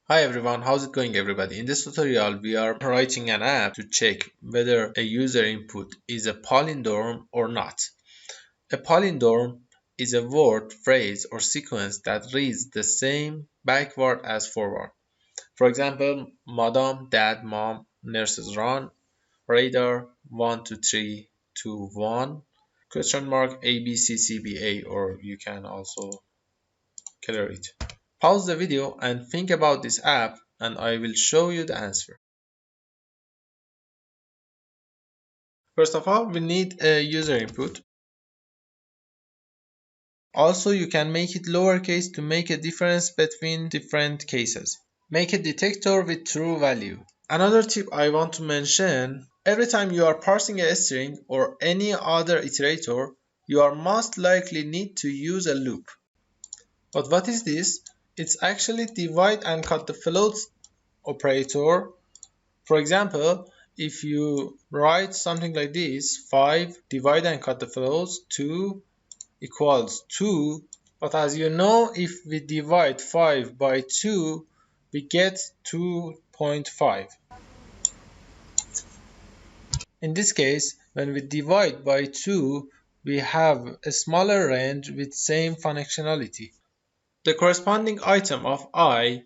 Hi everyone, how's it going everybody? In this tutorial we are writing an app to check whether a user input is a palindrome or not. A palindrome is a word, phrase or sequence that reads the same backward as forward. For example, Madam, Dad, Mom, Nurses Run, Radar, 1, 2, 3, 2, 1, question mark, A, B, C, C, B, A, or you can also clear it. Pause the video and think about this app and I will show you the answer. First of all, we need a user input. Also, you can make it lowercase to make a difference between different cases. Make a detector with true value. Another tip I want to mention, every time you are parsing a string or any other iterator, you are most likely need to use a loop. But what is this? It's actually divide and cut the floats operator. For example, if you write something like this, 5 divide and cut the floats, 2 equals 2. But as you know, if we divide 5 by 2, we get 2.5. In this case, when we divide by 2, we have a smaller range with same functionality. The corresponding item of I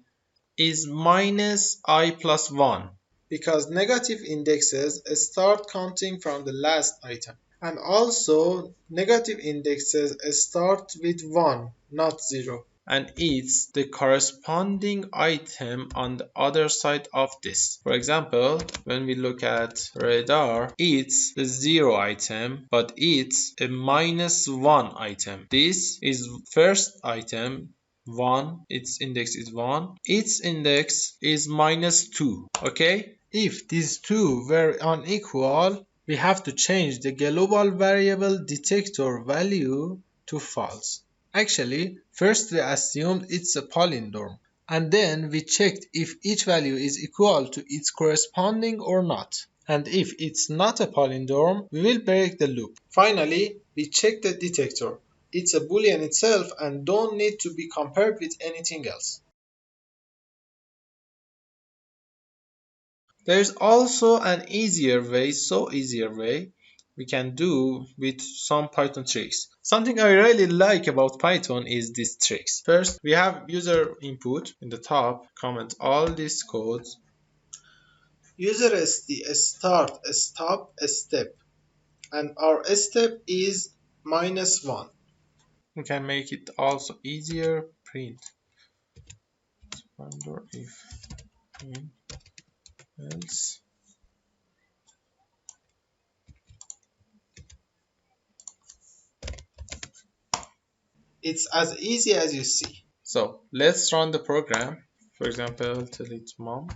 is minus I plus 1 because negative indexes start counting from the last item. And also negative indexes start with 1, not 0. And it's the corresponding item on the other side of this. For example, when we look at radar, it's a 0 item, but it's a minus 1 item. This is first item, 1, its index is 1, its index is minus 2. Okay, if these two were unequal, we have to change the global variable detector value to false. Actually, first we assumed it's a palindrome, and then we checked if each value is equal to its corresponding or not. And if it's not a palindrome, we will break the loop. Finally, we check the detector. It's a boolean itself and don't need to be compared with anything else. There is also an easier way we can do with some Python tricks. Something I really like about Python is these tricks. First, we have user input in the top, comment all these codes. User start, stop, step, and our step is -1. We can make it also easier, print. Wonder if print else. It's as easy as you see. So let's run the program. For example, tell it mom.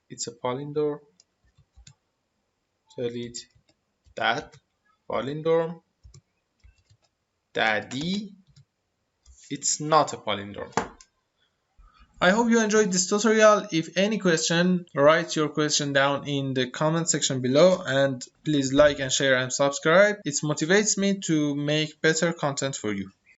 It's a palindrome. Tell it dad. Palindrome. Daddy. It's not a palindrome. I hope you enjoyed this tutorial. If any question, write your question down in the comment section below and please like and share and subscribe. It motivates me to make better content for you.